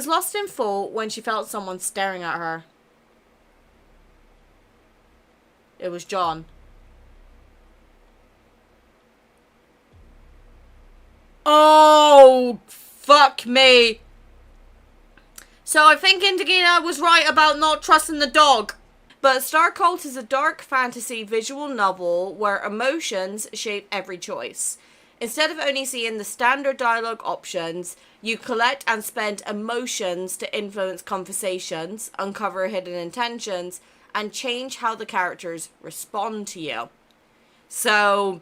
was lost in thought when she felt someone staring at her. It was John. Oh, fuck me. So I think Indiana was right about not trusting the dog. But STARCULT is a dark fantasy visual novel where emotions shape every choice. Instead of only seeing the standard dialogue options, you collect and spend emotions to influence conversations, uncover hidden intentions, and change how the characters respond to you. So,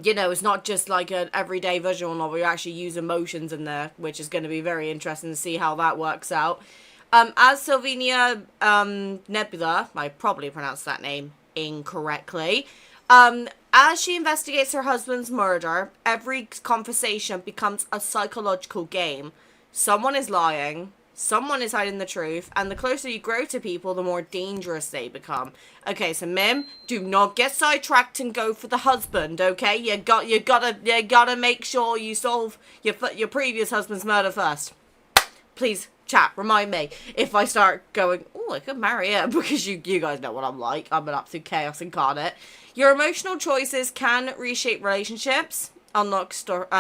you know, it's not just like an everyday visual novel. You actually use emotions in there, which is going to be very interesting to see how that works out. As Sylvania Nebula, I probably pronounced that name incorrectly, as she investigates her husband's murder, every conversation becomes a psychological game. Someone is lying, someone is hiding the truth, and the closer you grow to people, the more dangerous they become. Okay, so Mim, do not get sidetracked and go for the husband, okay? You gotta make sure you solve your previous husband's murder first. Please, chat, remind me if I start going, oh, I could marry him, because you guys know what I'm like. I'm an absolute chaos incarnate. Your emotional choices can reshape relationships, unlock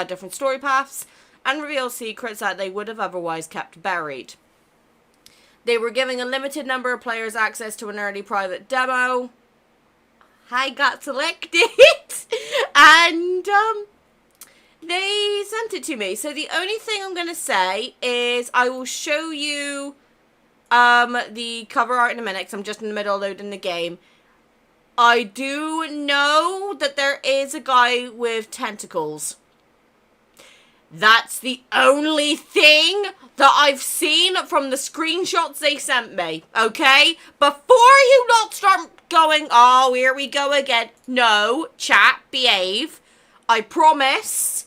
different story paths, and reveal secrets that they would have otherwise kept buried. They were giving a limited number of players access to an early private demo. I got selected, and they sent it to me. So the only thing I'm going to say is I will show you the cover art in a minute, because I'm just in the middle of loading the game. I do know that there is a guy with tentacles. That's the only thing that I've seen from the screenshots they sent me, okay? Before you not start going, oh, here we go again. No, chat, behave. I promise.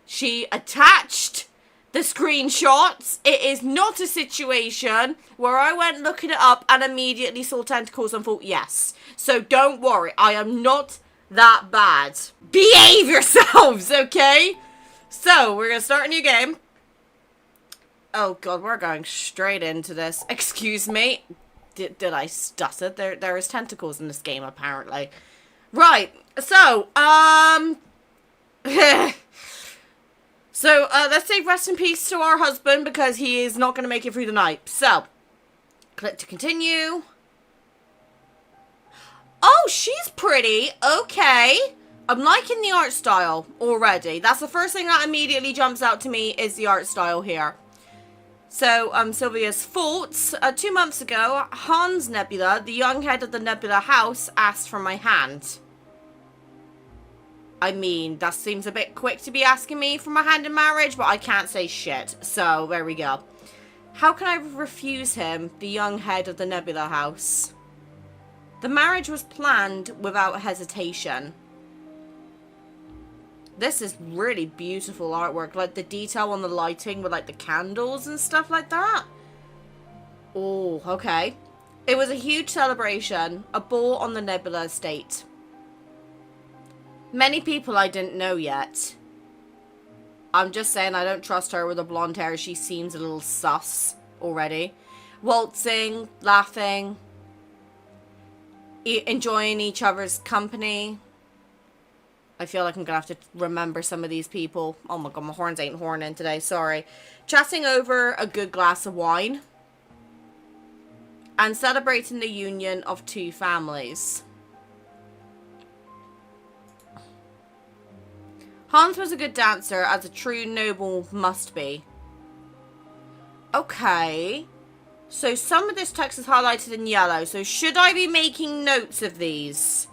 She attached the screenshots. It is not a situation where I went looking it up and immediately saw tentacles and thought, yes. So don't worry, I am not that bad. Behave yourselves, okay? So, we're going to start a new game. Oh god, we're going straight into this. Excuse me. Did I stutter? There is tentacles in this game, apparently. Right, so, So, let's say rest in peace to our husband, because he is not going to make it through the night. So, click to continue. Oh, she's pretty. Okay. I'm liking the art style already. That's the first thing that immediately jumps out to me is the art style here. So, Sylvia's thoughts. 2 months ago, Hans Nebula, the young head of the Nebula house, asked for my hand. I mean, that seems a bit quick to be asking me for my hand in marriage, but I can't say shit. So, there we go. How can I refuse him, the young head of the Nebula house? The marriage was planned without hesitation. This is really beautiful artwork. Like, the detail on the lighting with, like, the candles and stuff like that. Oh, okay. It was a huge celebration. A ball on the Nebula estate. Many people I didn't know yet. I'm just saying I don't trust her with the blonde hair. She seems a little sus already. Waltzing, laughing, enjoying each other's company. I feel like I'm gonna have to remember some of these people. Oh my god, my horns ain't horning today, sorry. Chatting over a good glass of wine. And celebrating the union of two families. Hans was a good dancer, as a true noble must be. Okay. So some of this text is highlighted in yellow. So should I be making notes of these?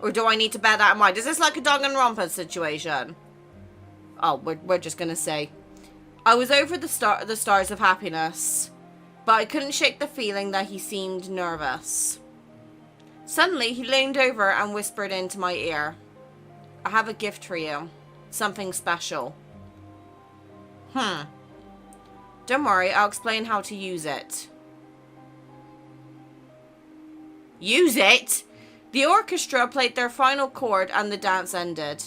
Or do I need to bear that in mind? Is this like a Danganronpa situation? Oh, we're just going to say. I was over the stars of happiness. But I couldn't shake the feeling that he seemed nervous. Suddenly, he leaned over and whispered into my ear. I have a gift for you. Something special. Don't worry, I'll explain how to use it. Use it? The orchestra played their final chord and the dance ended.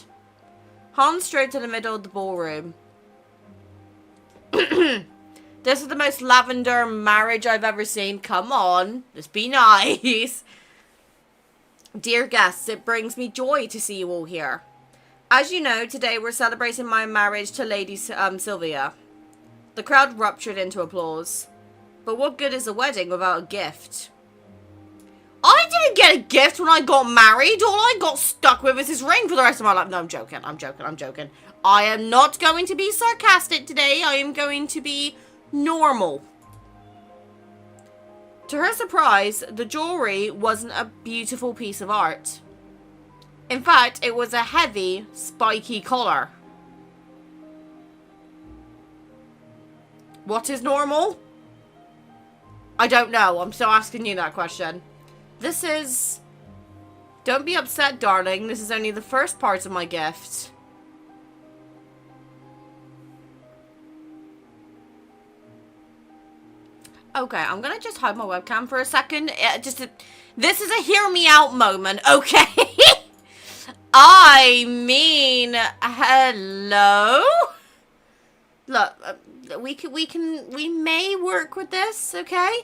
Hans strode to the middle of the ballroom. The This is the most lavender marriage I've ever seen. Come on, let's be nice. Dear guests, it brings me joy to see you all here. As you know, today we're celebrating my marriage to Lady Sylvia. The crowd ruptured into applause. But what good is a wedding without a gift? I didn't get a gift when I got married. All I got stuck with is this ring for the rest of my life. No, I'm joking. I'm joking. I am not going to be sarcastic today. I am going to be normal. To her surprise, the jewelry wasn't a beautiful piece of art. In fact, it was a heavy, spiky collar. What is normal? I don't know. I'm still asking you that question. This is... Don't be upset, darling. This is only the first part of my gift. Okay, I'm gonna just hide my webcam for a second. This is a hear me out moment, okay? I mean, hello? Look, we may work with this, okay?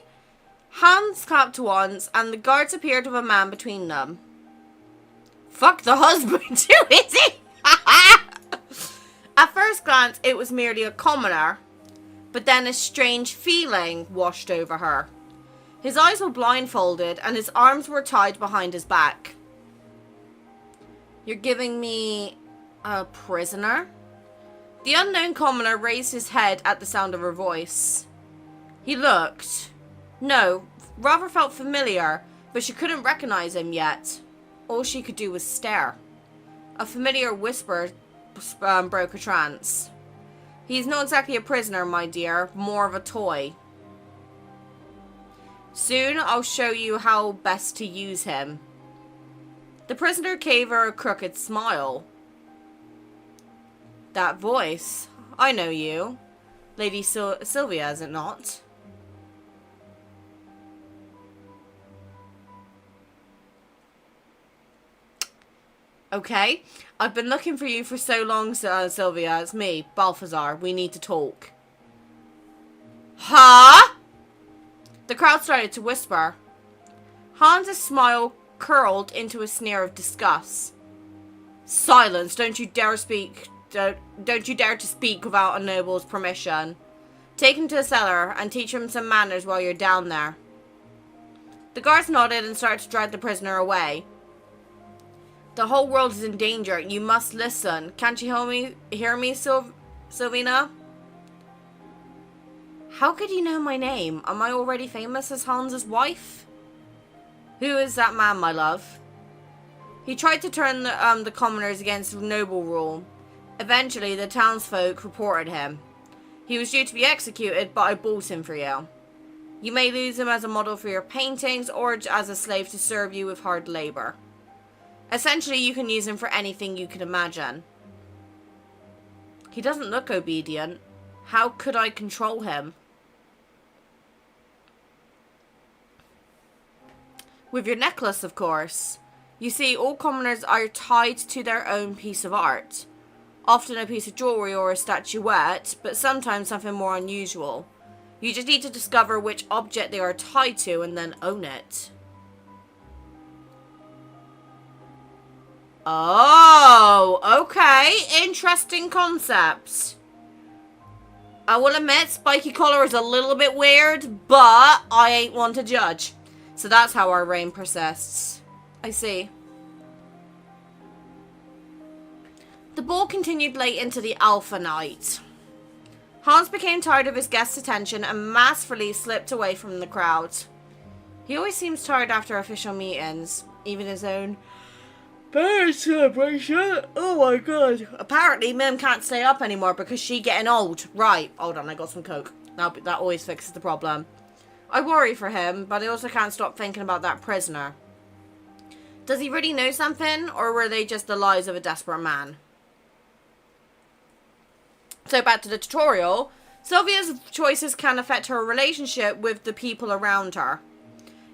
Hands clapped once, and the guards appeared with a man between them. Fuck the husband, who is he? At first glance, it was merely a commoner. But then a strange feeling washed over her. His eyes were blindfolded and his arms were tied behind his back. You're giving me a prisoner? The unknown commoner raised his head at the sound of her voice. He looked. No, rather felt familiar, but she couldn't recognize him yet. All she could do was stare. A familiar whisper broke her trance. He's not exactly a prisoner, my dear, more of a toy. Soon I'll show you how best to use him. The prisoner gave her a crooked smile. That voice, I know you. Lady Sylvia, is it not? Okay, I've been looking for you for so long, Sylvia. It's me, Balthazar. We need to talk. Huh? The crowd started to whisper. Hans' smile curled into a sneer of disgust. Silence! Don't you dare speak. Don't you dare to speak without a noble's permission. Take him to the cellar and teach him some manners while you're down there. The guards nodded and started to drag the prisoner away. The whole world is in danger. You must listen. Can't you hear me, Sylvina? How could you know my name? Am I already famous as Hans's wife? Who is that man, my love? He tried to turn the commoners against noble rule. Eventually, the townsfolk reported him. He was due to be executed, but I bought him for you. You may use him as a model for your paintings or as a slave to serve you with hard labor. Essentially, you can use him for anything you can imagine. He doesn't look obedient. How could I control him? With your necklace, of course. You see, all commoners are tied to their own piece of art. Often a piece of jewelry or a statuette, but sometimes something more unusual. You just need to discover which object they are tied to and then own it. Oh, okay. Interesting concept. I will admit, spiky collar is a little bit weird, but I ain't one to judge. So that's how our reign persists. I see. The ball continued late into the Alpha night. Hans became tired of his guests' attention and masterfully slipped away from the crowd. He always seems tired after official meetings, even his own birthday celebration. Oh my god. Apparently, Mim can't stay up anymore because she's getting old. Right, hold on, I got some coke. That always fixes the problem. I worry for him, but I also can't stop thinking about that prisoner. Does he really know something, or were they just the lies of a desperate man? So back to the tutorial. Sylvia's choices can affect her relationship with the people around her.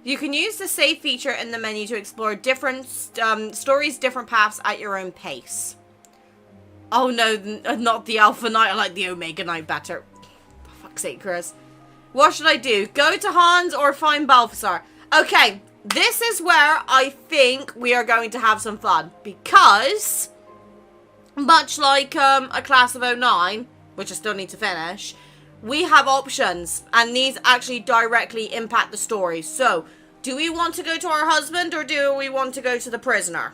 You can use the save feature in the menu to explore different stories, different paths at your own pace. Oh no, not the Alpha Knight. I like the Omega Knight better. For fuck's sake, Chris. What should I do? Go to Hans or find Balthazar? Okay, this is where I think we are going to have some fun. Because, much like a class of '09, which I still need to finish, we have options. And these actually directly impact the story. So, do we want to go to our husband or do we want to go to the prisoner?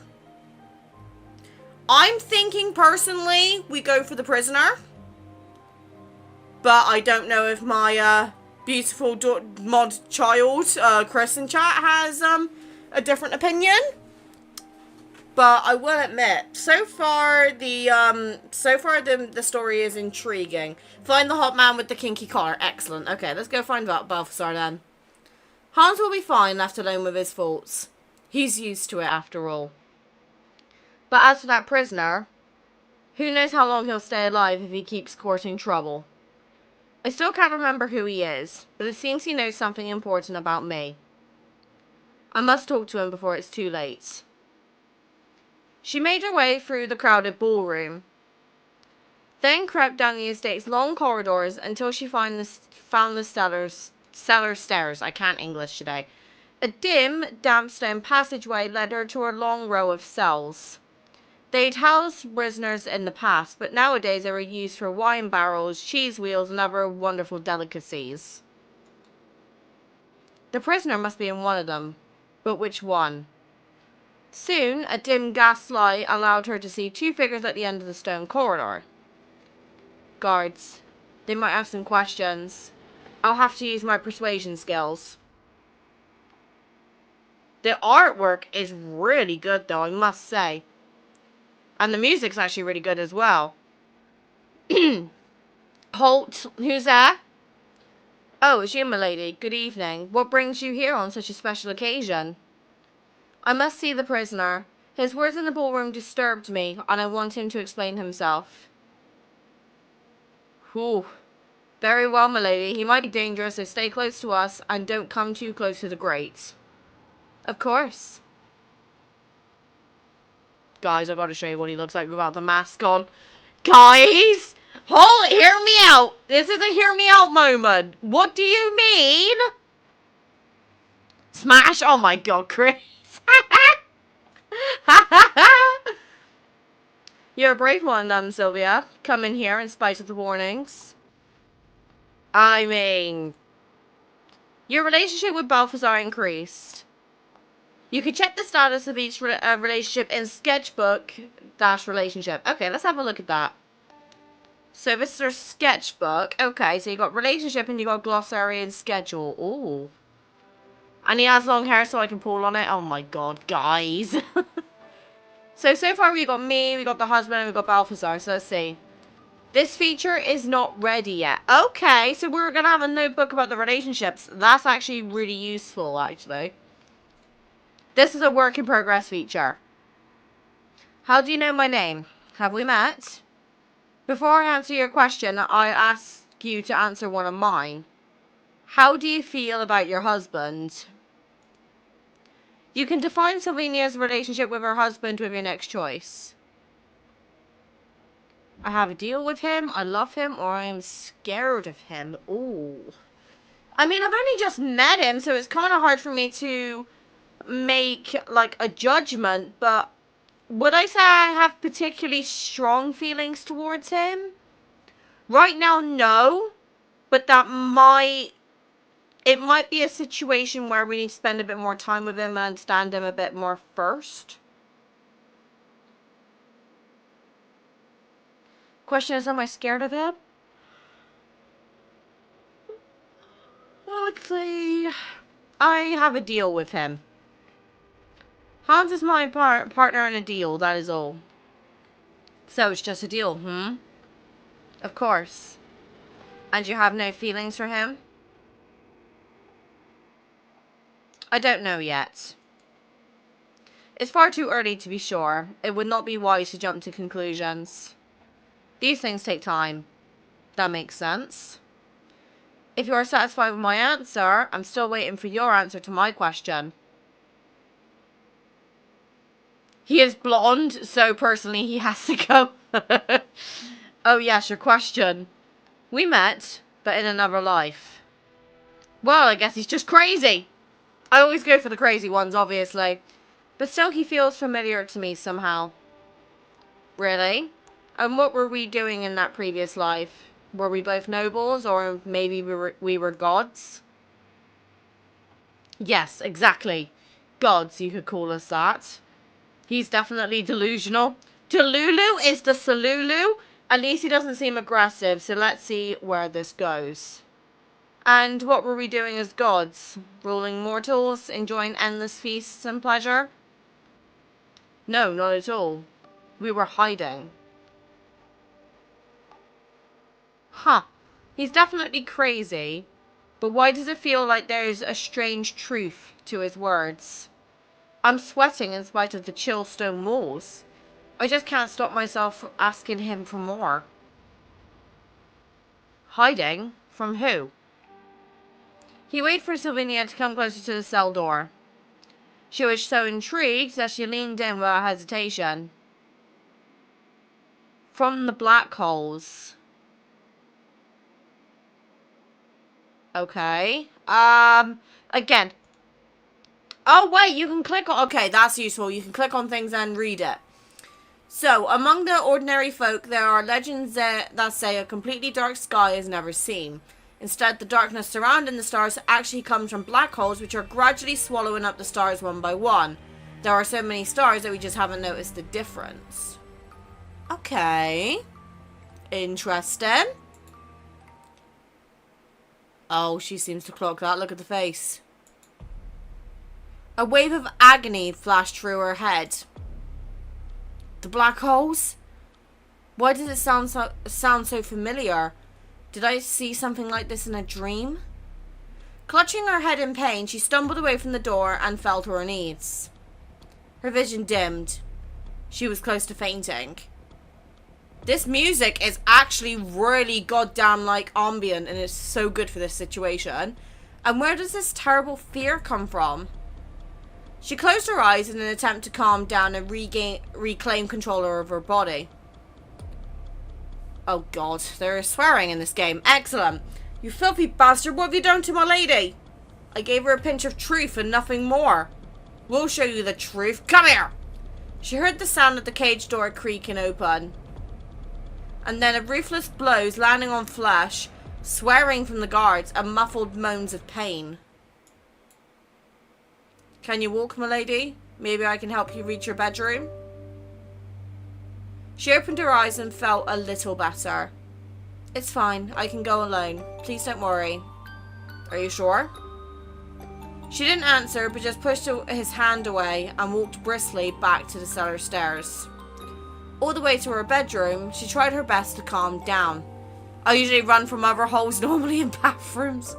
I'm thinking personally we go for the prisoner. But I don't know if my beautiful mod child, Chris in chat, has a different opinion. But I will admit, so far the story is intriguing. Find the hot man with the kinky collar. Excellent. Okay, let's go find Balthazar then. Hans will be fine left alone with his faults. He's used to it after all. But as for that prisoner, who knows how long he'll stay alive if he keeps courting trouble. I still can't remember who he is, but it seems he knows something important about me. I must talk to him before it's too late. She made her way through the crowded ballroom, then crept down the estate's long corridors until she found the cellar stairs. I can't English today. A dim, damp stone passageway led her to a long row of cells. They'd housed prisoners in the past, but nowadays they were used for wine barrels, cheese wheels, and other wonderful delicacies. The prisoner must be in one of them, but which one? Soon, a dim gaslight allowed her to see two figures at the end of the stone corridor. Guards. They might have some questions. I'll have to use my persuasion skills. The artwork is really good though, I must say. And the music's actually really good as well. Holt, who's that? Oh, it's you, milady. Good evening. What brings you here on such a special occasion? I must see the prisoner. His words in the ballroom disturbed me, and I want him to explain himself. Whew. Very well, milady. He might be dangerous, so stay close to us, and don't come too close to the grate. Of course. Guys, I've got to show you what he looks like without the mask on. Guys! Hold, hear me out! This is a hear me out moment. What do you mean? Smash! Oh my god, Chris. You're a brave one, Sylvia. Come in here in spite of the warnings. I mean, your relationship with Balthazar increased. You can check the status of each relationship in sketchbook-relationship. Okay, let's have a look at that. So this is our sketchbook. Okay, so you got relationship and you got glossary and schedule. Ooh. And he has long hair so I can pull on it. Oh my god, guys. So far we got me, we got the husband, and we got Balthazar. So let's see. This feature is not ready yet. Okay, so we're gonna have a notebook about the relationships. That's actually really useful, actually. This is a work in progress feature. How do you know my name? Have we met? Before I answer your question, I ask you to answer one of mine. How do you feel about your husband? You can define Sylvania's relationship with her husband with your next choice. I have a deal with him, I love him, or I'm scared of him. Ooh. I mean, I've only just met him, so it's kind of hard for me to make, like, a judgment, but would I say I have particularly strong feelings towards him? Right now, no, but it might be a situation where we need to spend a bit more time with him and understand him a bit more first. Question is, am I scared of him? Well, let's see. I have a deal with him. Hans is my partner in a deal, that is all. So it's just a deal, Of course. And you have no feelings for him? I don't know yet. It's far too early to be sure. It would not be wise to jump to conclusions. These things take time. That makes sense. If you are satisfied with my answer, I'm still waiting for your answer to my question. He is blonde, so personally he has to go. Oh yes, your question. We met, but in another life. Well, I guess he's just crazy. I always go for the crazy ones, obviously. But still, he feels familiar to me somehow. Really? And what were we doing in that previous life? Were we both nobles, or maybe we were gods? Yes, exactly. Gods, you could call us that. He's definitely delusional. Delulu is the Salulu. At least he doesn't seem aggressive, so let's see where this goes. And what were we doing as gods? Ruling mortals, enjoying endless feasts and pleasure? No, not at all. We were hiding. Huh. He's definitely crazy, but why does it feel like there's a strange truth to his words? I'm sweating in spite of the chill stone walls. I just can't stop myself from asking him for more. Hiding? From who? He waited for Sylvania to come closer to the cell door. She was so intrigued that she leaned in without hesitation. From the black holes. Okay. Again. Oh, wait, you can click on... Okay, that's useful. You can click on things and read it. So, among the ordinary folk, there are legends that say a completely dark sky is never seen. Instead, the darkness surrounding the stars actually comes from black holes, which are gradually swallowing up the stars one by one. There are so many stars that we just haven't noticed the difference. Okay. Interesting. Oh, she seems to clock that. Look at the face. A wave of agony flashed through her head. The black holes? Why does it sound so familiar? Did I see something like this in a dream? Clutching her head in pain, she stumbled away from the door and fell to her knees. Her vision dimmed. She was close to fainting. This music is actually really goddamn like ambient, and it's so good for this situation. And where does this terrible fear come from? She closed her eyes in an attempt to calm down and reclaim control of her body. Oh god, there is swearing in this game. Excellent. You filthy bastard, what have you done to my lady? I gave her a pinch of truth and nothing more. We'll show you the truth. Come here! She heard the sound of the cage door creaking open. And then a ruthless blows landing on flesh, swearing from the guards, and muffled moans of pain. Can you walk, milady? Maybe I can help you reach your bedroom? She opened her eyes and felt a little better. It's fine. I can go alone. Please don't worry. Are you sure? She didn't answer, but just pushed his hand away and walked briskly back to the cellar stairs. All the way to her bedroom, she tried her best to calm down. I usually run from other holes normally in bathrooms.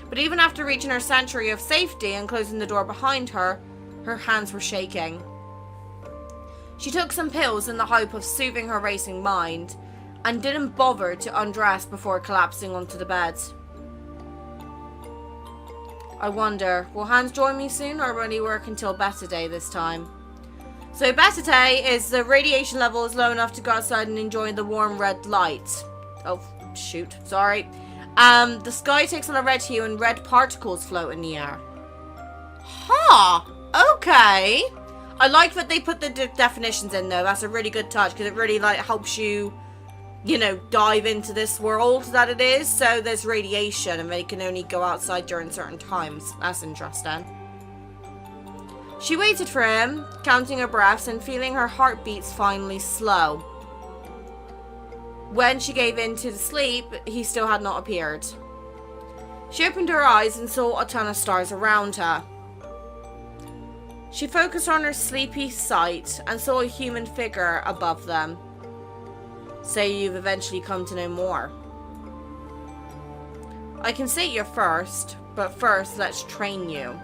But even after reaching her sanctuary of safety and closing the door behind her, her hands were shaking. She took some pills in the hope of soothing her racing mind, and didn't bother to undress before collapsing onto the bed. I wonder, will Hans join me soon, or will he work until better day this time? So better day is the radiation level is low enough to go outside and enjoy the warm red light. Oh, shoot, sorry. The sky takes on a red hue and red particles float in the air. Huh, okay. I like that they put the definitions in though. That's a really good touch because it really like helps you, you know, dive into this world that it is. So there's radiation and they can only go outside during certain times. That's interesting. She waited for him, counting her breaths and feeling her heartbeats finally slow. When she gave in to the sleep, he still had not appeared. She opened her eyes and saw a ton of stars around her. She focused on her sleepy sight and saw a human figure above them. Say you've eventually come to know more. I can say you first, but first let's train you.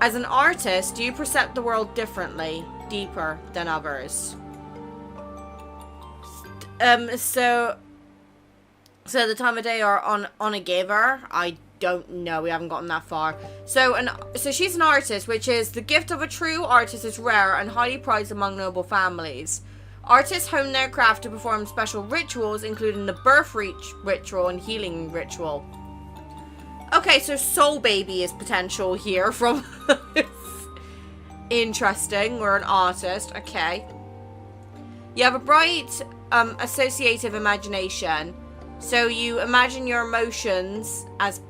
As an artist, do you perceive the world differently, deeper than others? So the time of day or on a giver, I don't know. We haven't gotten that far. So she's an artist, which is the gift of a true artist is rare and highly prized among noble families. Artists hone their craft to perform special rituals, including the birth ritual and healing ritual. Okay, so Soul Baby is potential here from... Interesting. We're an artist. Okay. You have a bright associative imagination. So you imagine your emotions as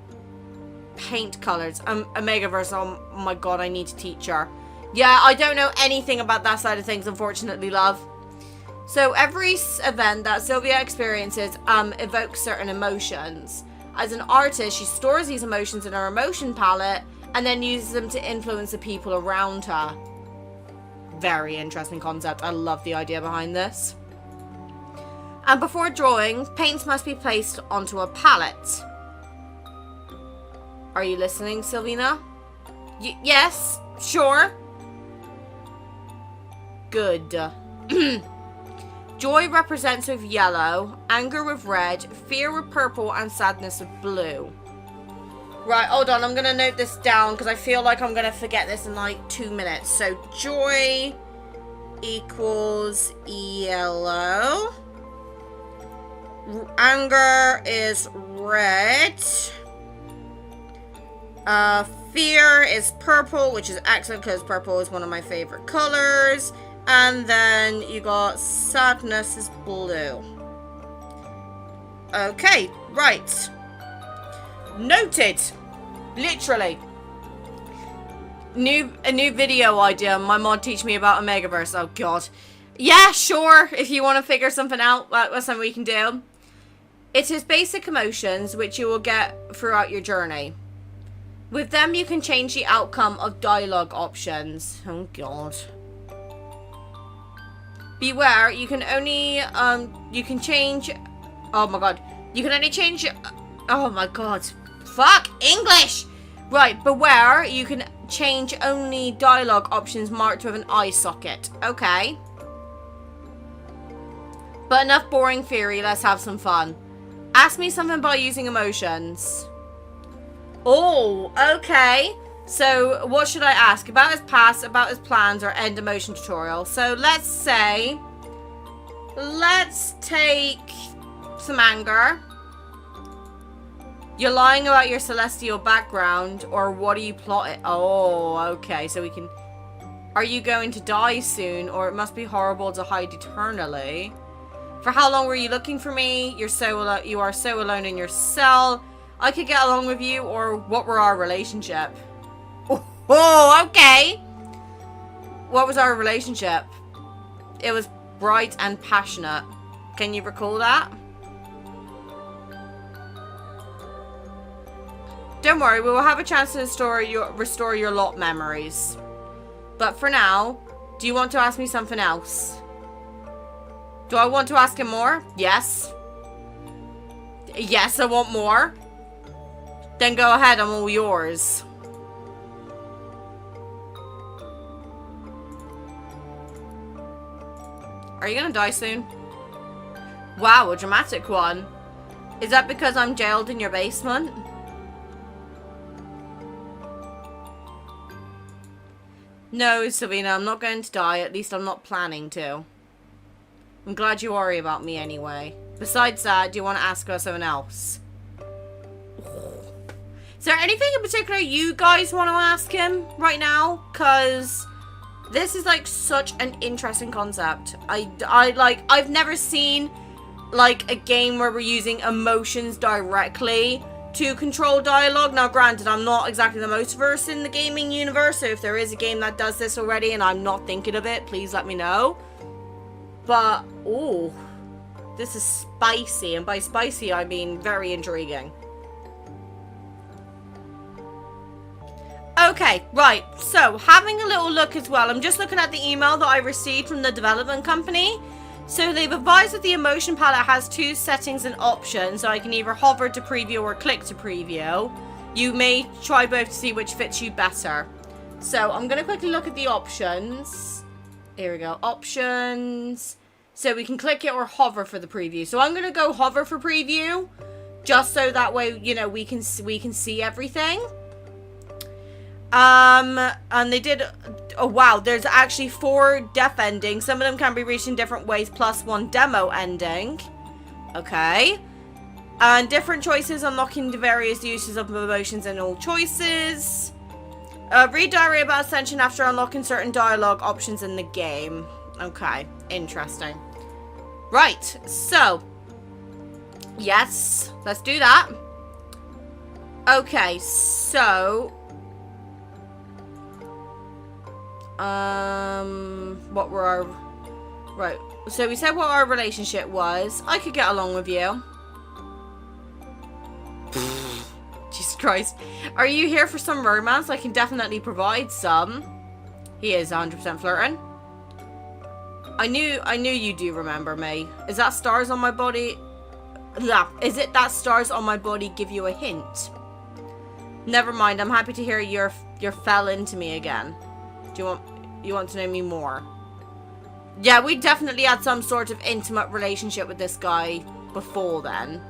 paint colors. Omegaverse, oh my god, I need to teach her. Yeah, I don't know anything about that side of things, unfortunately, love. So every event that Sylvia experiences evokes certain emotions. As an artist, she stores these emotions in her emotion palette and then uses them to influence the people around her. Very interesting concept. I love the idea behind this. And before drawing, paints must be placed onto a palette. Are you listening, Sylvina? Yes, sure. Good. Joy represents with yellow, anger with red, fear with purple, and sadness with blue. Right, hold on. I'm going to note this down because I feel like I'm going to forget this in like 2 minutes. So, joy equals yellow. Anger is red. Fear is purple, which is excellent because purple is one of my favorite colors. And then you got sadness is blue. Okay, right. Noted. Literally. A new video idea. My mod teach me about Omegaverse. Oh god. Yeah, sure. If you want to figure something out, that's something we can do. It is basic emotions which you will get throughout your journey. With them, you can change the outcome of dialogue options. Oh god. Beware, you can only, you can change, oh my god. You can only change, oh my god. Fuck, English! Right, beware, you can change only dialogue options marked with an eye socket. Okay. But enough boring theory, let's have some fun. Ask me something by using emotions. Oh, okay. So, what should I ask? About his past, about his plans, or end emotion tutorial. So, let's say... Let's take some anger. You're lying about your celestial background, or what are you plotting? Oh, okay. So we can... Are you going to die soon, or it must be horrible to hide eternally? For how long were you looking for me? You are so alone in your cell. I could get along with you, or what were our relationship? Oh, okay. What was our relationship? It was bright and passionate. Can you recall that? Don't worry, we will have a chance to restore your lot memories. But for now, do you want to ask me something else? Do I want to ask him more? Yes. Yes, I want more. Then go ahead, I'm all yours. Are you gonna die soon? Wow, a dramatic one. Is that because I'm jailed in your basement? No, Savina, I'm not going to die. At least I'm not planning to. I'm glad you worry about me anyway. Besides that, do you want to ask us something else? Is there anything in particular you guys want to ask him right now? Because this is like such an interesting concept. I've never seen like a game where we're using emotions directly to control dialogue. Now granted, I'm not exactly the most versed in the gaming universe, so if there is a game that does this already and I'm not thinking of it, please let me know. But, ooh, this is spicy, and by spicy I mean very intriguing. Okay, right, so having a little look as well, I'm just looking at the email that I received from the development company. So they've advised that the emotion palette has 2 settings and options, so I can either hover to preview or click to preview. You may try both to see which fits you better. So I'm going to quickly look at the options. Here we go, options. So we can click it or hover for the preview. So I'm going to go hover for preview, just so that way, you know, we can see everything. And they did, oh wow, there's actually 4 death endings. Some of them can be reached in different ways, plus 1 demo ending. Okay. And different choices unlocking the various uses of emotions in all choices. Read diary about ascension after unlocking certain dialogue options in the game. Okay, interesting. Right, so yes, let's do that. Okay, so what were our right? So we said what our relationship was. I could get along with you. Jesus Christ. Are you here for some romance? I can definitely provide some. He is 100% flirting. I knew you do remember me. Is that stars on my body? Is it that stars on my body give you a hint? Never mind. I'm happy to hear you're fell into me again. Do you want to know me more? Yeah, we definitely had some sort of intimate relationship with this guy before then.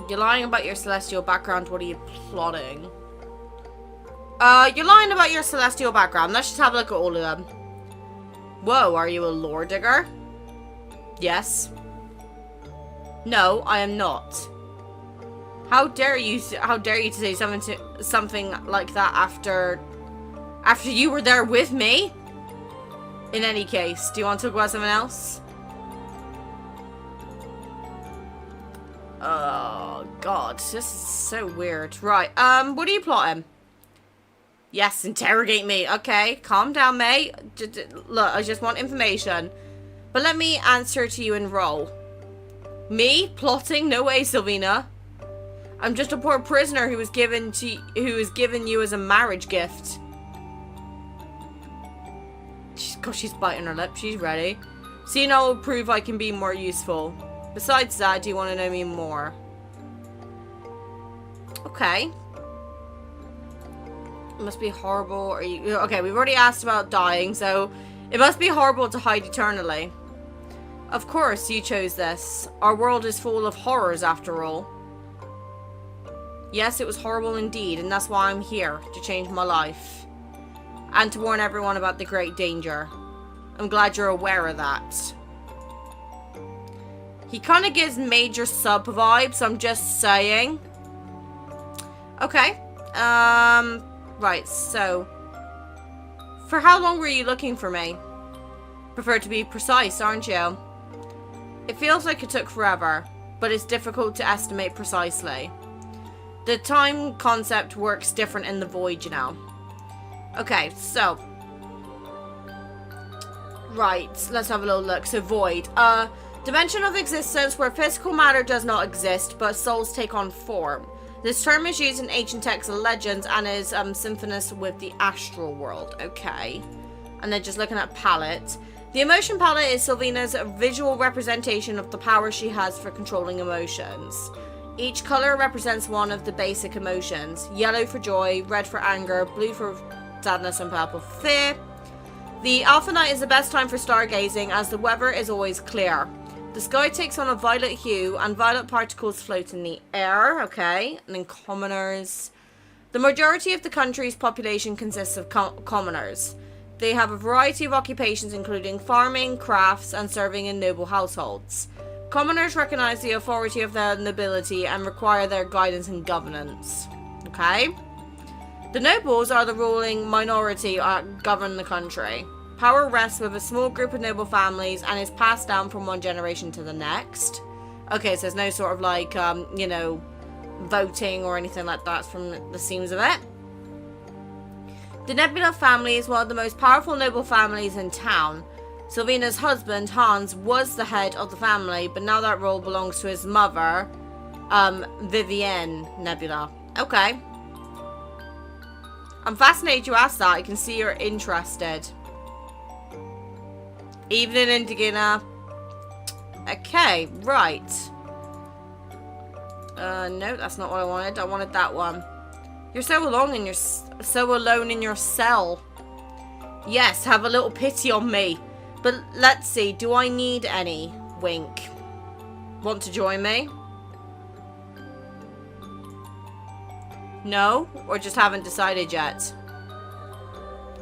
You're lying about your celestial background. What are you plotting? You're lying about your celestial background. Let's just have a look at all of them. Whoa, are you a lore digger? Yes. No, I am not. How dare you to say something like that after you were there with me? In any case, do you want to talk about something else? Oh god, this is so weird. Right, what are you plotting? Yes, interrogate me. Okay, calm down, mate. Look, I just want information. But let me answer to you in role. Me? Plotting? No way, Sylvina. I'm just a poor prisoner who was given you as a marriage gift. She's biting her lip. She's ready. Seeing I will prove I can be more useful. Besides that, do you want to know me more? Okay. It must be horrible. Okay, we've already asked about dying, so it must be horrible to hide eternally. Of course, you chose this. Our world is full of horrors, after all. Yes, it was horrible indeed, and that's why I'm here, to change my life. And to warn everyone about the great danger. I'm glad you're aware of that. He kind of gives major sub vibes, I'm just saying. Okay. Right, so. For how long were you looking for me? Prefer to be precise, aren't you? It feels like it took forever, but it's difficult to estimate precisely. The time concept works different in the void, you know. Okay, so. Right, let's have a little look. So, void. Dimension of existence where physical matter does not exist, but souls take on form. This term is used in ancient texts and legends and is synonymous with the astral world. Okay. And then just looking at palette. The emotion palette is Sylvina's visual representation of the power she has for controlling emotions. Each color represents one of the basic emotions. Yellow for joy, red for anger, blue for sadness, and purple for fear. The alpha night is the best time for stargazing as the weather is always clear. The sky takes on a violet hue and violet particles float in the air. Okay. And then commoners. The majority of the country's population consists of commoners. They have a variety of occupations including farming, crafts, and serving in noble households. Commoners recognize the authority of their nobility and require their guidance and governance. Okay. The nobles are the ruling minority that govern the country. Power rests with a small group of noble families and is passed down from one generation to the next. Okay, so there's no sort of like, you know, voting or anything like that from the seams of it. The Nebula family is one of the most powerful noble families in town. Sylvina's husband, Hans, was the head of the family, but now that role belongs to his mother, Vivienne Nebula. Okay. I'm fascinated you asked that. I can see you're interested. Evening, Indigina. Okay, right. No, that's not what I wanted. I wanted that one. You're so alone in your cell. Yes, have a little pity on me. But let's see, do I need any? Wink. Want to join me? No? Or just haven't decided yet?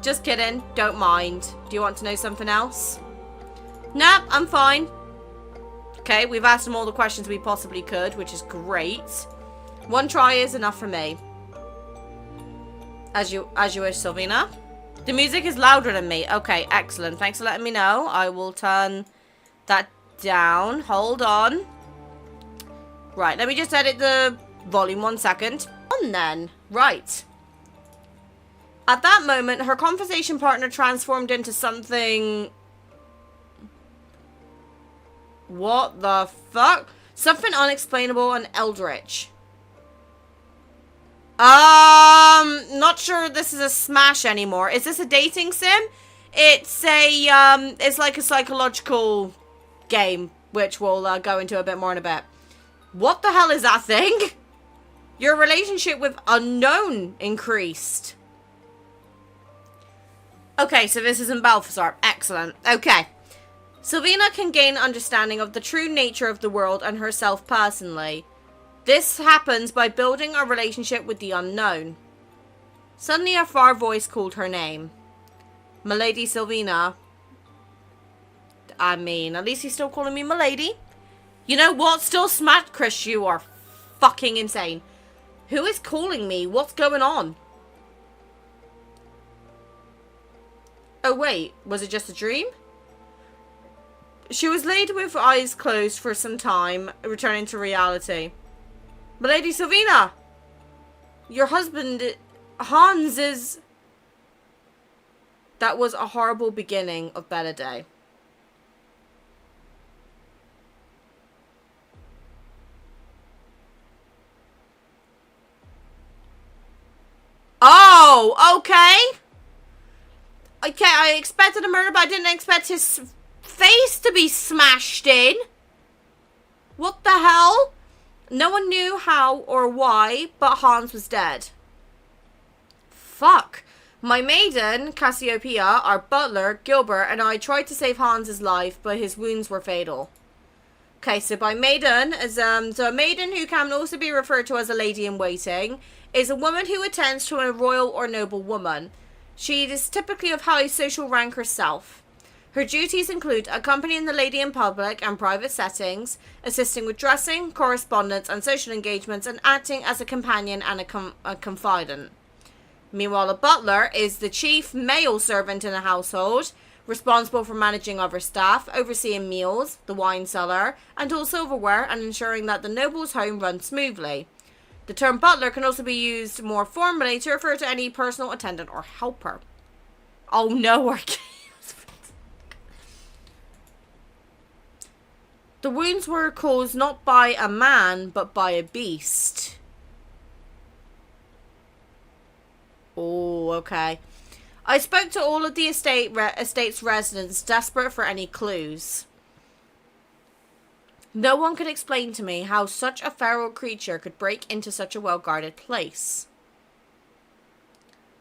Just kidding, don't mind. Do you want to know something else? Nope, I'm fine. Okay, we've asked him all the questions we possibly could, which is great. One try is enough for me. As you wish, Sylvina. The music is louder than me. Okay, excellent. Thanks for letting me know. I will turn that down. Hold on. Right, let me just edit the volume 1 second. On then. Right. At that moment, her conversation partner transformed into something... What the fuck? Something unexplainable and eldritch. Not sure this is a Smash anymore. Is this a dating sim? It's a, it's like a psychological game, which we'll go into a bit more in a bit. What the hell is that thing? Your relationship with unknown increased. Okay, so this isn't Balthazar. Excellent. Okay. Sylvina can gain understanding of the true nature of the world and herself personally. This happens by building a relationship with the unknown. Suddenly a far voice called her name. Milady Sylvina. I mean, at least he's still calling me Milady. You know what? Still smacked, Chris. You are fucking insane. Who is calling me? What's going on? Oh wait, was it just a dream? She was laid with eyes closed for some time, returning to reality. Milady Sylvina! Your husband, Hans, is... That was a horrible beginning of better day. Oh, okay. Okay, I expected a murder, but I didn't expect his face to be smashed in. What the hell? No one knew how or why, but Hans was dead. Fuck. My maiden, Cassiopeia, our butler, Gilbert, and I tried to save Hans's life, but his wounds were fatal. Okay, so by maiden, so a maiden who can also be referred to as a lady-in-waiting, is a woman who attends to a royal or noble woman. She is typically of high social rank herself. Her duties include accompanying the lady in public and private settings, assisting with dressing, correspondence, and social engagements, and acting as a companion and a confidant. Meanwhile, a butler is the chief male servant in a household, responsible for managing other staff, overseeing meals, the wine cellar, and all silverware, and ensuring that the noble's home runs smoothly. The term butler can also be used more formally to refer to any personal attendant or helper. Oh no, the wounds were caused not by a man, but by a beast. Oh, okay. I spoke to all of the estate's residents, desperate for any clues. No one could explain to me how such a feral creature could break into such a well-guarded place.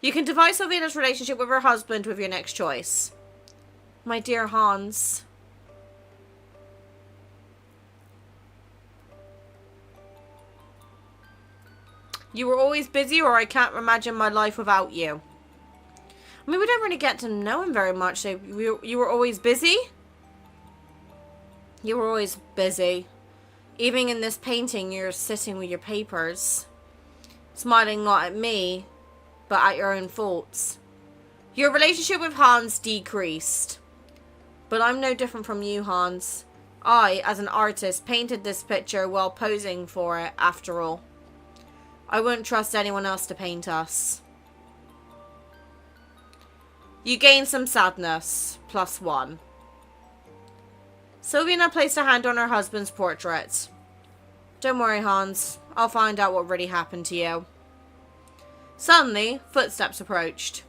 You can devise Sylvina's relationship with her husband with your next choice. My dear Hans. You were always busy, or I can't imagine my life without you. I mean, we don't really get to know him very much, so you were always busy? You were always busy. Even in this painting, you're sitting with your papers. Smiling not at me, but at your own thoughts. Your relationship with Hans decreased. But I'm no different from you, Hans. I, as an artist, painted this picture while posing for it, after all. I wouldn't trust anyone else to paint us. You gain some sadness. +1. Sylvina placed a hand on her husband's portrait. Don't worry, Hans. I'll find out what really happened to you. Suddenly, footsteps approached.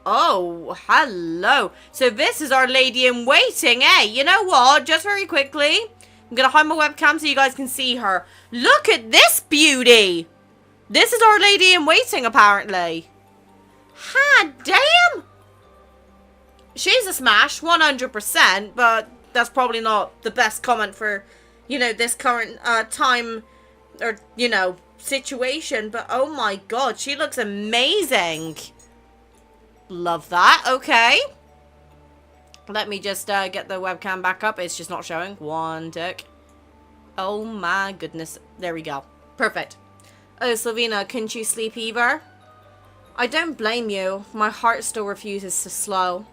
Oh, hello. So this is our lady in waiting, eh? You know what? Just very quickly, I'm going to hide my webcam so you guys can see her. Look at this beauty. This is our lady in waiting, apparently. Ha, damn. She's a smash, 100%, but that's probably not the best comment for, you know, this current time or, you know, situation. But oh my god, she looks amazing. Love that. Okay. Let me just get the webcam back up. It's just not showing. One tick. Oh my goodness. There we go. Perfect. Oh, Slovena, couldn't you sleep either? I don't blame you. My heart still refuses to slow.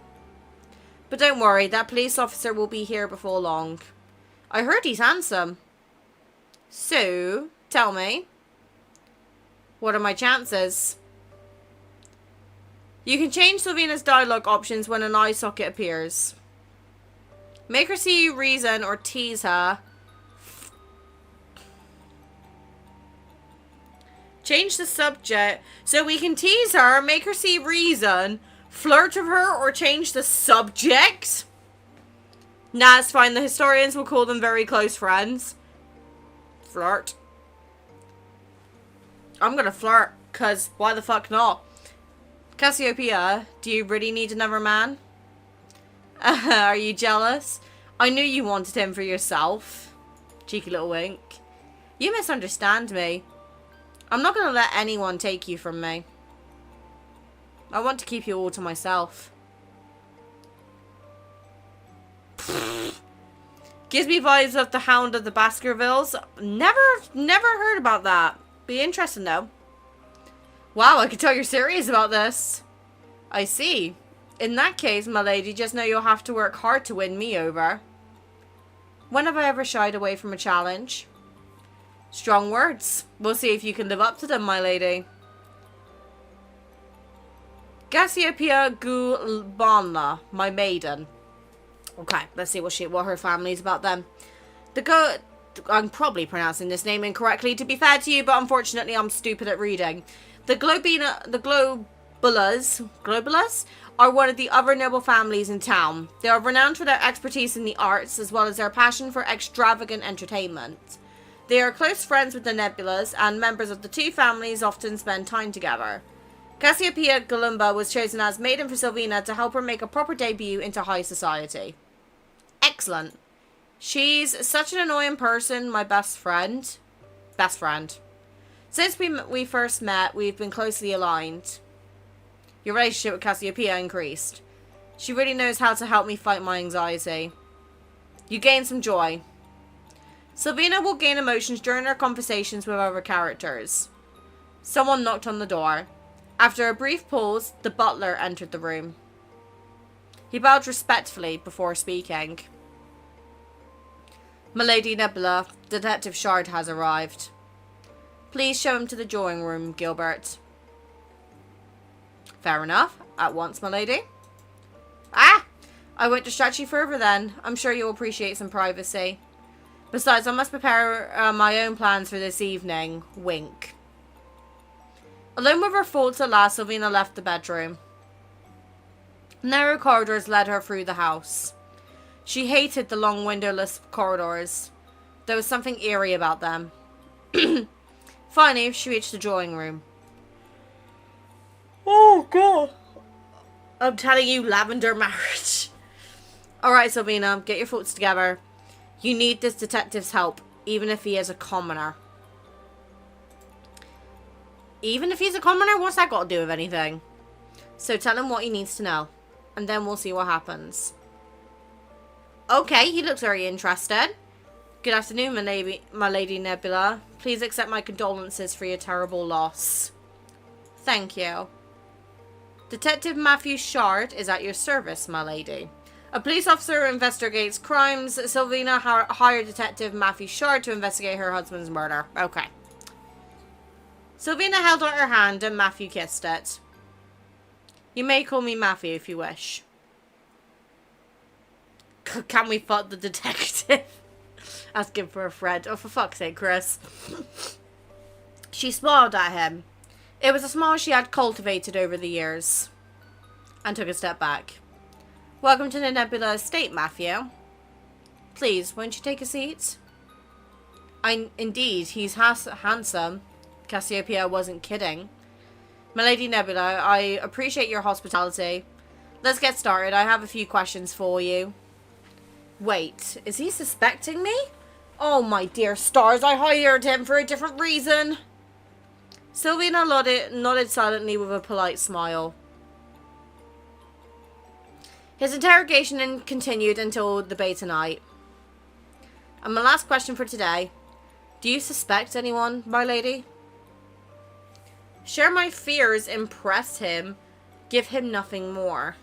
But don't worry, that police officer will be here before long. I heard he's handsome. So, tell me, what are my chances? You can change Slovena's dialogue options when an eye socket appears. Make her see you reason or tease her. Change the subject. So we can tease her, make her see reason, flirt with her, or change the subject? Nah, it's fine. The historians will call them very close friends. Flirt. I'm gonna flirt, cause why the fuck not? Cassiopeia, do you really need another man? Are you jealous? I knew you wanted him for yourself. Cheeky little wink. You misunderstand me. I'm not gonna let anyone take you from me. I want to keep you all to myself. Gives me vibes of the Hound of the Baskervilles. Never heard about that. Be interesting though. Wow, I can tell you're serious about this. I see. In that case, my lady, just know you'll have to work hard to win me over. When have I ever shied away from a challenge? Strong words. We'll see if you can live up to them, my lady. Cassiopeia Gulbana, my maiden. Okay, let's see what her family's about then. I'm probably pronouncing this name incorrectly, to be fair to you, but unfortunately I'm stupid at reading. The Globulas are one of the other noble families in town. They are renowned for their expertise in the arts, as well as their passion for extravagant entertainment. They are close friends with the Nebulas, and members of the two families often spend time together. Cassiopeia Galumba was chosen as maiden for Silvina to help her make a proper debut into high society. Excellent. She's such an annoying person, my best friend. Best friend. Since we first met, we've been closely aligned. Your relationship with Cassiopeia increased. She really knows how to help me fight my anxiety. You gain some joy. Silvina will gain emotions during her conversations with other characters. Someone knocked on the door. After a brief pause, the butler entered the room. He bowed respectfully before speaking. Milady Nebula, Detective Shard has arrived. Please show him to the drawing room, Gilbert. Fair enough. At once, milady. Ah! I won't distract you further then. I'm sure you'll appreciate some privacy. Besides, I must prepare my own plans for this evening. Wink. Alone with her thoughts at last, Silvina left the bedroom. Narrow corridors led her through the house. She hated the long windowless corridors. There was something eerie about them. Finally, she reached the drawing room. Oh, God. I'm telling you, lavender marriage. Alright, Silvina, get your thoughts together. You need this detective's help, even if he is a commoner. Even if he's a commoner? What's that got to do with anything? So tell him what he needs to know, and then we'll see what happens. Okay, he looks very interested. Good afternoon, my lady Nebula. Please accept my condolences for your terrible loss. Thank you. Detective Matthew Shard is at your service, my lady. A police officer who investigates crimes. Silvina hired Detective Matthew Shard to investigate her husband's murder. Okay. Silvina held out her hand and Matthew kissed it. You may call me Matthew if you wish. Can we fuck the detective? Asking for a friend. Oh, for fuck's sake, Chris. She smiled at him. It was a smile she had cultivated over the years. And took a step back. Welcome to the Nebula Estate, Matthew. Please, won't you take a seat? Indeed, he's handsome. Cassiopeia wasn't kidding. Milady Nebula, I appreciate your hospitality. Let's get started. I have a few questions for you. Wait, is he suspecting me? Oh my dear stars, I hired him for a different reason. Silvina nodded silently with a polite smile. His interrogation continued until the beta night. And my last question for today. Do you suspect anyone, my lady? Share my fears, impress him, give him nothing more.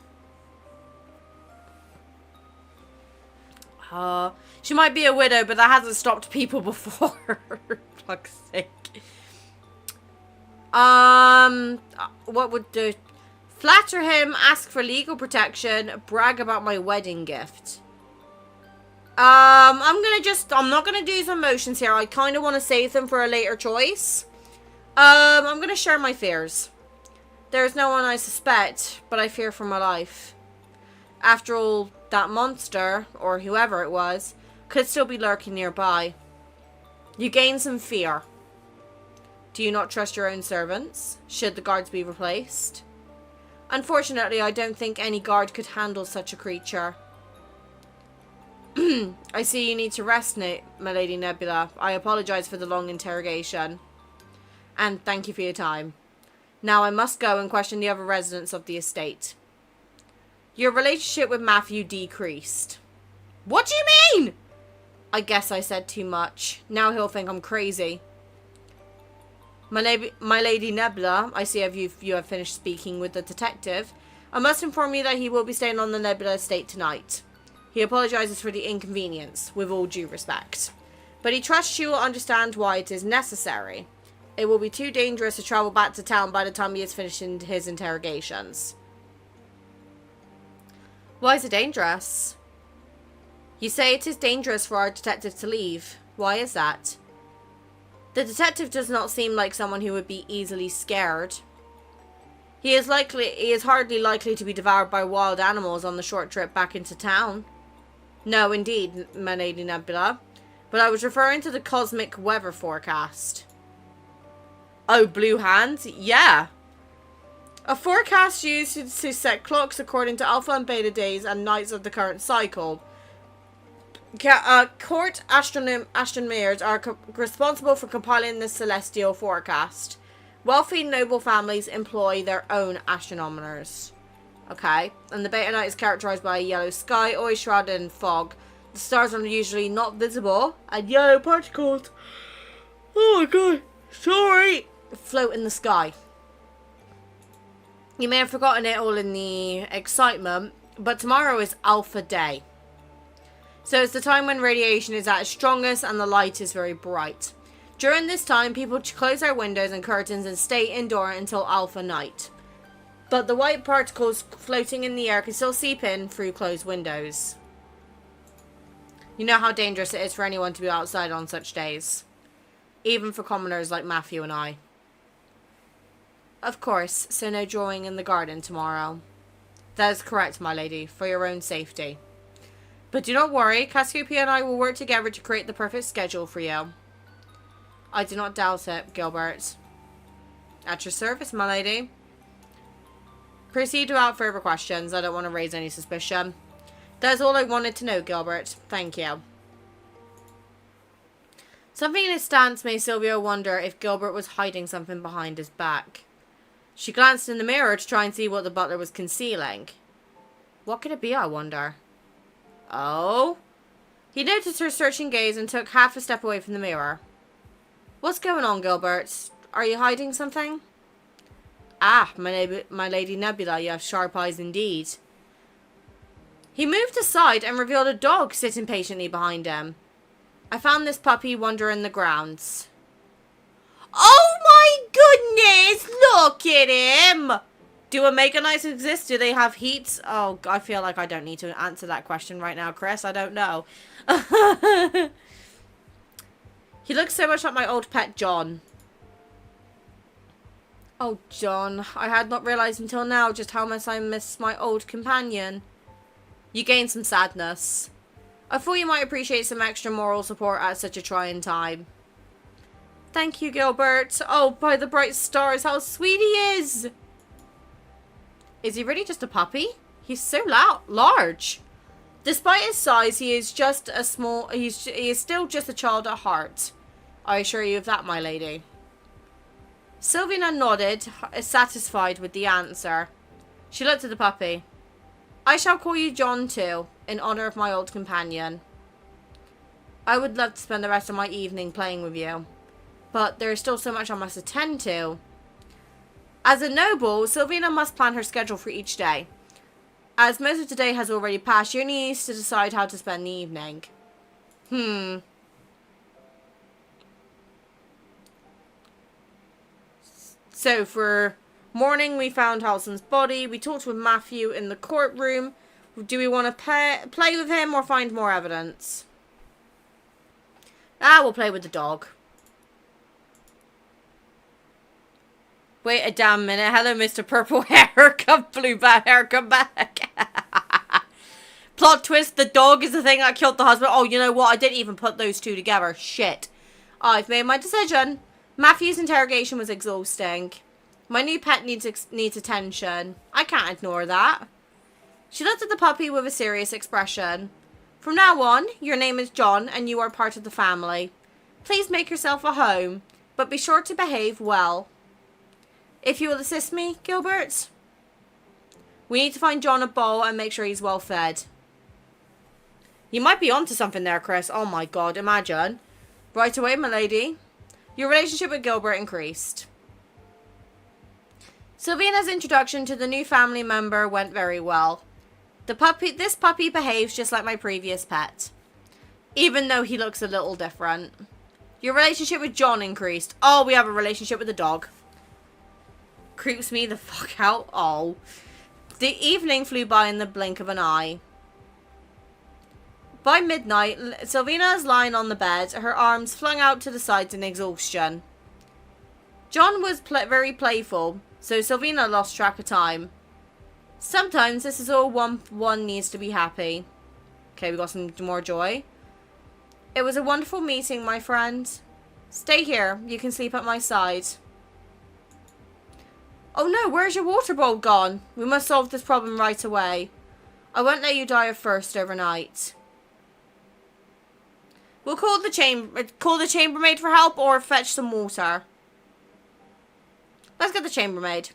She might be a widow, but that hasn't stopped people before. Fuck's sake. What would do? Flatter him, ask for legal protection, brag about my wedding gift. I'm not gonna do some emotions here. I kind of want to save them for a later choice. I'm gonna share my fears. There's no one I suspect, but I fear for my life. After all, that monster, or whoever it was, could still be lurking nearby. You gain some fear. Do you not trust your own servants? Should the guards be replaced? Unfortunately, I don't think any guard could handle such a creature. I see you need to rest, my Lady Nebula. I apologize for the long interrogation. And thank you for your time. Now I must go and question the other residents of the estate. Your relationship with Matthew decreased. What do you mean? I guess I said too much. Now he'll think I'm crazy. My Lady Nebula, I see you have finished speaking with the detective. I must inform you that he will be staying on the Nebula estate tonight. He apologizes for the inconvenience, with all due respect. But he trusts you will understand why it is necessary. It will be too dangerous to travel back to town by the time he has finished his interrogations. Why is it dangerous? You say it is dangerous for our detective to leave. Why is that? The detective does not seem like someone who would be easily scared. He is hardly likely to be devoured by wild animals on the short trip back into town. No, indeed, my Lady Nebula. But I was referring to the cosmic weather forecast. Oh, blue hands? Yeah. A forecast used to set clocks according to alpha and beta days and nights of the current cycle. Court astronomers are responsible for compiling the celestial forecast. Wealthy noble families employ their own astronomers. Okay, and the beta night is characterized by a yellow sky, always shrouded in fog. The stars are usually not visible, and yellow particles, oh my god, sorry, float in the sky. You may have forgotten it all in the excitement, but tomorrow is Alpha Day. So it's the time when radiation is at its strongest and the light is very bright. During this time, people close their windows and curtains and stay indoor until Alpha Night. But the white particles floating in the air can still seep in through closed windows. You know how dangerous it is for anyone to be outside on such days. Even for commoners like Matthew and I. Of course, so no drawing in the garden tomorrow. That is correct, my lady, for your own safety. But do not worry, Cassiopeia and I will work together to create the perfect schedule for you. I do not doubt it, Gilbert. At your service, my lady. Proceed without further questions. I don't want to raise any suspicion. That is all I wanted to know, Gilbert. Thank you. Something in his stance made Sylvia wonder if Gilbert was hiding something behind his back. She glanced in the mirror to try and see what the butler was concealing. What could it be, I wonder? Oh? He noticed her searching gaze and took half a step away from the mirror. What's going on, Gilbert? Are you hiding something? Ah, my Lady Nebula, you have sharp eyes indeed. He moved aside and revealed a dog sitting patiently behind him. I found this puppy wandering the grounds. Oh my goodness! Look at him! Do Omegonites exist? Do they have heat? Oh, I feel like I don't need to answer that question right now, Chris. I don't know. He looks so much like my old pet, John. Oh, John. I had not realized until now just how much I miss my old companion. You gained some sadness. I thought you might appreciate some extra moral support at such a trying time. Thank you, Gilbert. Oh, by the bright stars, how sweet he is! Is he really just a puppy? He's so large. Despite his size, he is just a small... he is still just a child at heart. I assure you of that, my lady. Sylvina nodded, satisfied with the answer. She looked at the puppy. I shall call you John too, in honor of my old companion. I would love to spend the rest of my evening playing with you, but there is still so much I must attend to. As a noble, Sylvina must plan her schedule for each day. As most of the day has already passed, she only needs to decide how to spend the evening. So for morning, we found Halson's body. We talked with Matthew in the courtroom. Do we want to play with him or find more evidence? We'll play with the dog. Wait a damn minute. Hello, Mr. Purple Hair. Blue hair, come back. Plot twist, the dog is the thing that killed the husband. Oh, you know what? I didn't even put those two together. Shit. I've made my decision. Matthew's interrogation was exhausting. My new pet needs attention. I can't ignore that. She looked at the puppy with a serious expression. From now on, your name is John and you are part of the family. Please make yourself at home, but be sure to behave well. If you will assist me, Gilbert. We need to find John a bowl and make sure he's well fed. You might be onto something there, Chris. Oh my god, imagine. Right away, my lady. Your relationship with Gilbert increased. Sylvina's introduction to the new family member went very well. This puppy behaves just like my previous pet, even though he looks a little different. Your relationship with John increased. Oh, we have a relationship with the dog. Creeps me the fuck out. Oh. The evening flew by in the blink of an eye. By midnight, Sylvina is lying on the bed, her arms flung out to the sides in exhaustion. John was very playful, so Sylvina lost track of time. Sometimes this is all one needs to be happy. Okay, we got some more joy. It was a wonderful meeting, my friend. Stay here. You can sleep at my side. Oh no, where's your water bowl gone? We must solve this problem right away. I won't let you die of thirst overnight. We'll call the chambermaid for help or fetch some water. Let's get the chambermaid.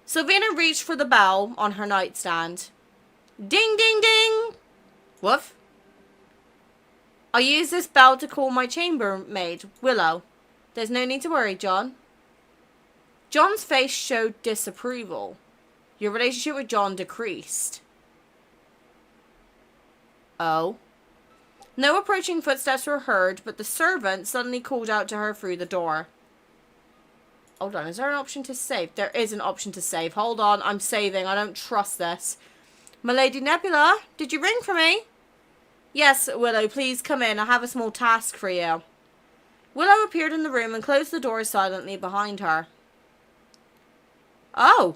Sylvina reached for the bell on her nightstand. Ding, ding, ding! Woof. I use this bell to call my chambermaid, Willow. There's no need to worry, John. John's face showed disapproval. Your relationship with John decreased. Oh. No approaching footsteps were heard, but the servant suddenly called out to her through the door. Hold on, is there an option to save? There is an option to save. Hold on, I'm saving. I don't trust this. My Lady Nebula, did you ring for me? Yes, Willow, please come in. I have a small task for you. Willow appeared in the room and closed the door silently behind her. Oh,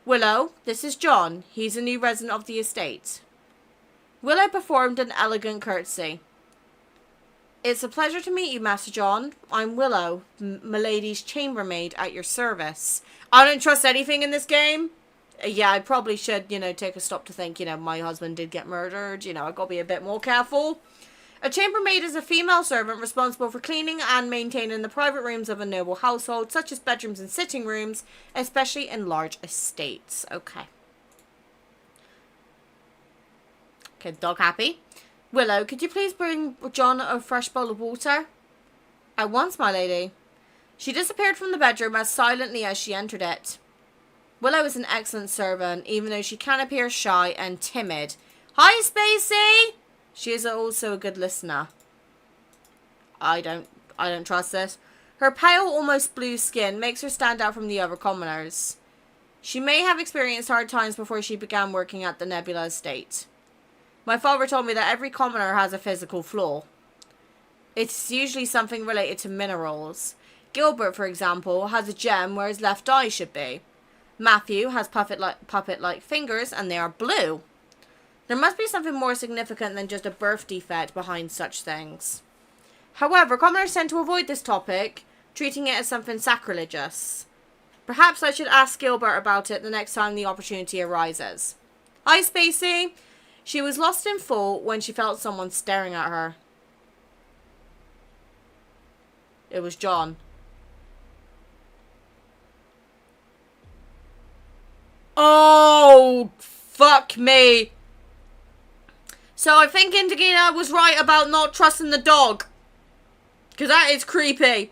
Willow, this is John. He's a new resident of the estate. Willow performed an elegant curtsy. It's a pleasure to meet you, Master John. I'm Willow, Milady's chambermaid at your service. I don't trust anything in this game. Yeah, I probably should, take a stop to think, my husband did get murdered. I've got to be a bit more careful. A chambermaid is a female servant responsible for cleaning and maintaining the private rooms of a noble household, such as bedrooms and sitting rooms, especially in large estates. Okay. Okay, dog happy. Willow, could you please bring John a fresh bowl of water? At once, my lady. She disappeared from the bedroom as silently as she entered it. Willow is an excellent servant, even though she can appear shy and timid. Hi, Spacey! She is also a good listener. I don't trust this. Her pale, almost blue skin makes her stand out from the other commoners. She may have experienced hard times before she began working at the Nebula estate. My father told me that every commoner has a physical flaw. It's usually something related to minerals. Gilbert, for example, has a gem where his left eye should be. Matthew has puppet-like fingers and they are blue. There must be something more significant than just a birth defect behind such things. However, commoners tend to avoid this topic, treating it as something sacrilegious. Perhaps I should ask Gilbert about it the next time the opportunity arises. Hi, Spacey! She was lost in thought when she felt someone staring at her. It was John. Oh, Fuck me. So I think Indigina was right about not trusting the dog. Because that is creepy.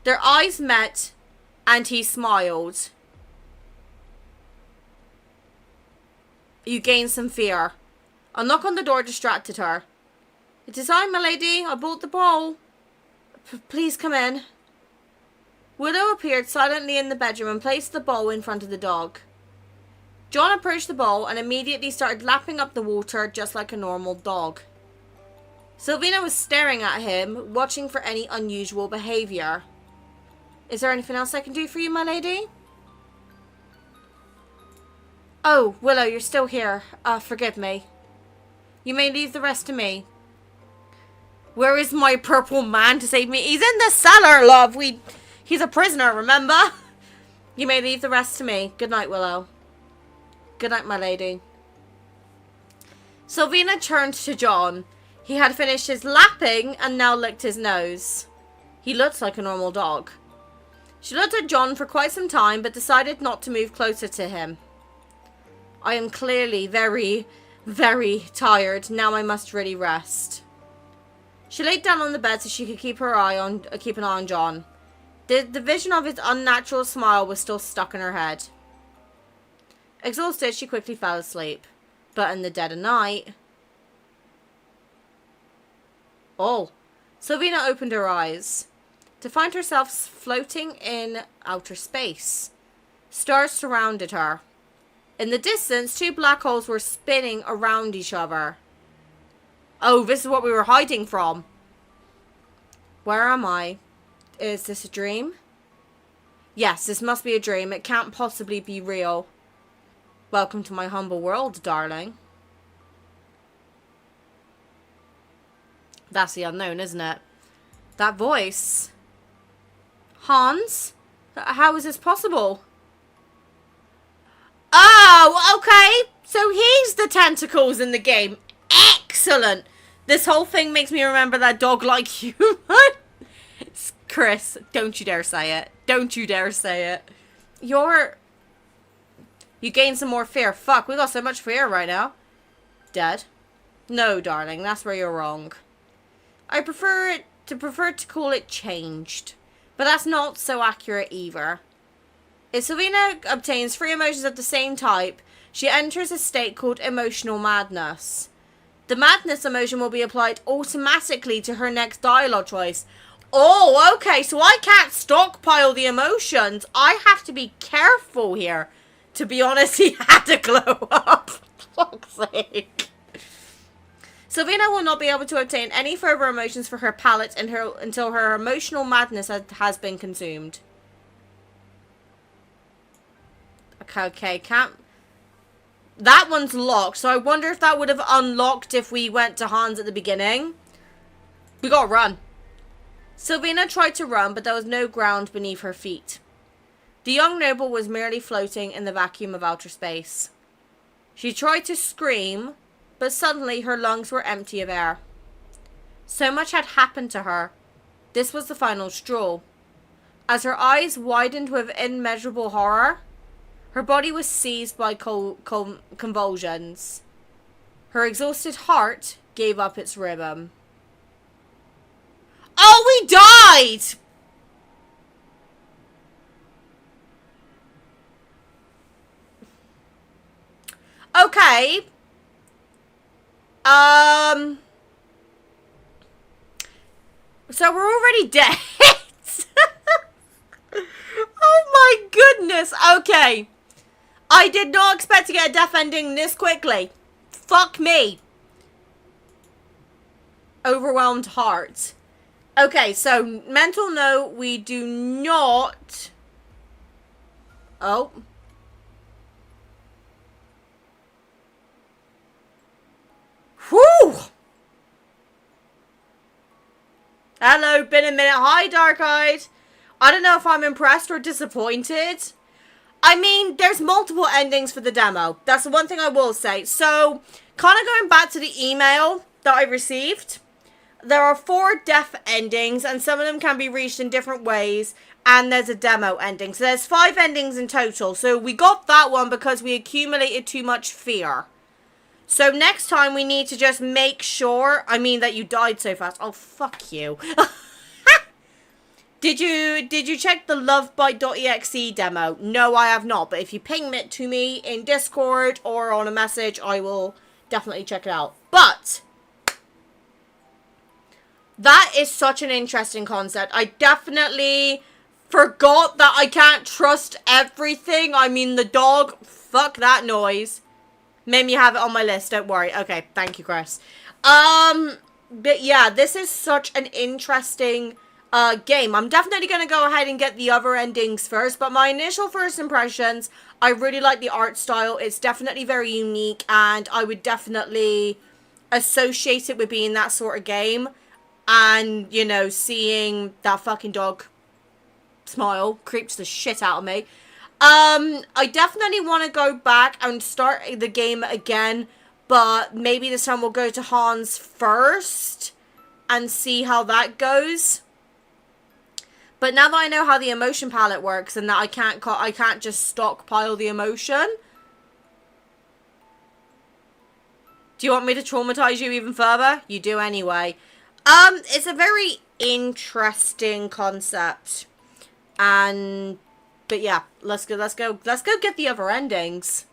Their eyes met and he smiled. You gained some fear. A knock on the door distracted her. It is I, my lady. I bought the bowl. Please come in. Willow appeared silently in the bedroom and placed the bowl in front of the dog. John approached the bowl and immediately started lapping up the water just like a normal dog. Sylvina was staring at him, watching for any unusual behaviour. Is there anything else I can do for you, my lady? Oh, Willow, you're still here. Forgive me. You may leave the rest to me. Where is my purple man to save me? He's in the cellar, love. He's a prisoner, remember? You may leave the rest to me. Good night, Willow. Good night, my lady. Sylvina turned to John. He had finished his lapping and now licked his nose. He looked like a normal dog. She looked at John for quite some time, but decided not to move closer to him. I am clearly very, very tired. Now I must really rest. She laid down on the bed so she could keep an eye on John. The vision of his unnatural smile was still stuck in her head. Exhausted, she quickly fell asleep. But in the dead of night... Oh. Sylvina opened her eyes to find herself floating in outer space. Stars surrounded her. In the distance, two black holes were spinning around each other. Oh, this is what we were hiding from. Where am I? Is this a dream? Yes, this must be a dream. It can't possibly be real. Welcome to my humble world, darling. That's the unknown, isn't it? That voice. Hans? How is this possible? Oh, okay. So he's the tentacles in the game. Excellent. This whole thing makes me remember that dog-like human. Chris, don't you dare say it. Don't you dare say it. You gained some more fear. Fuck, we got so much fear right now. Dead? No, darling, that's where you're wrong. I prefer to call it changed. But that's not so accurate either. If Sylvina obtains 3 emotions of the same type, she enters a state called emotional madness. The madness emotion will be applied automatically to her next dialogue choice. Oh, okay, so I can't stockpile the emotions. I have to be careful here. To be honest, he had to glow up. Fuck's sake. Sylvina will not be able to obtain any further emotions for her palette until her emotional madness has been consumed. Okay, can't... That one's locked, so I wonder if that would have unlocked if we went to Hans at the beginning. We gotta run. Sylvina tried to run, but there was no ground beneath her feet. The young noble was merely floating in the vacuum of outer space. She tried to scream, but suddenly her lungs were empty of air. So much had happened to her. This was the final straw. As her eyes widened with immeasurable horror, her body was seized by convulsions. Her exhausted heart gave up its rhythm. Oh, we died! Okay. So we're already dead. Oh my goodness. Okay. I did not expect to get a death ending this quickly. Fuck me. Overwhelmed heart. Okay, so mental note, we do not... Oh. Whew! Hello, been a minute. Hi, Dark-Eyed. I don't know if I'm impressed or disappointed. I mean, there's multiple endings for the demo. That's the one thing I will say. So, kind of going back to the email that I received. There are 4 death endings, and some of them can be reached in different ways, and there's a demo ending. So there's 5 endings in total. So we got that one because we accumulated too much fear. So next time we need to just make sure, that you died so fast. Oh, fuck you. Did you check the lovebite.exe demo? No, I have not. But if you ping it to me in Discord or on a message, I will definitely check it out. But that is such an interesting concept. I definitely forgot that I can't trust everything. The dog, fuck that noise. Made me have it on my list, don't worry. Okay, thank you, Chris. But yeah, this is such an interesting game. I'm definitely going to go ahead and get the other endings first, but my initial first impressions, I really like the art style. It's definitely very unique, and I would definitely associate it with being that sort of game. And, seeing that fucking dog smile creeps the shit out of me. I definitely want to go back and start the game again, but maybe this time we'll go to Hans first and see how that goes. But now that I know how the emotion palette works and that I can't just stockpile the emotion. Do you want me to traumatize you even further? You do anyway. It's a very interesting concept. But yeah, let's go get the other endings.